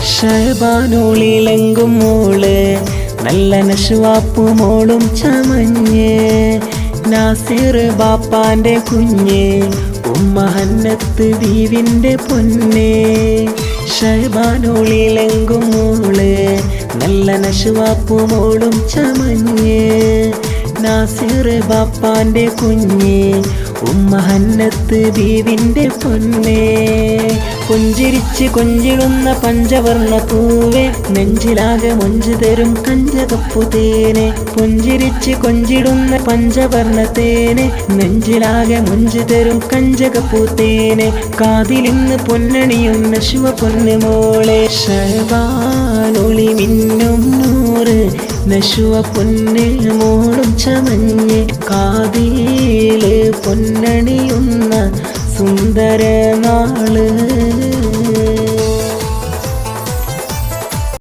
ഷഹബാനോളിലെങ്കും മോള് നല്ല നഷ്വാപ്പു മോളും ചമഞ്ഞ് നാസിർ ബാപ്പാന്റെ കുഞ്ഞ് ഉമ്മ ഹന്നത്ത് ദീവിൻ്റെ പൊന്നെ ഷഹബാനോളിലെങ്കും മോള് നല്ല നഷ്വാപ്പു മോളും ചമഞ്ഞ് നാസിർ ബാപ്പാന്റെ കുഞ്ഞ് ഉമ്മ ഹന്നത്ത് ദീവിൻ്റെ പൊന്നെ പുഞ്ചിരിച്ച് കൊഞ്ചിടുന്ന പഞ്ചവർണ്ണ പൂവേ നെഞ്ചിലാകെ മൊഞ്ചു തരും കഞ്ചകപ്പു തേനെ പുഞ്ചിരിച്ച് കൊഞ്ചിടുന്ന പഞ്ചവർണ്ണ തേനെ നെഞ്ചിലാകെ മൊഞ്ചു തരും കഞ്ചകപ്പു തേനെ കാതിലിന്ന് പൊന്നണിയും നശുവ പൊന്ന് മോളെ ഷഹബാനൊളി മിന്നും നൂറ് നശുവ പൊന്ന് മോളും ചമഞ്ഞ് കാതില് പൊന്നണിയുന്ന സുന്ദര നാള്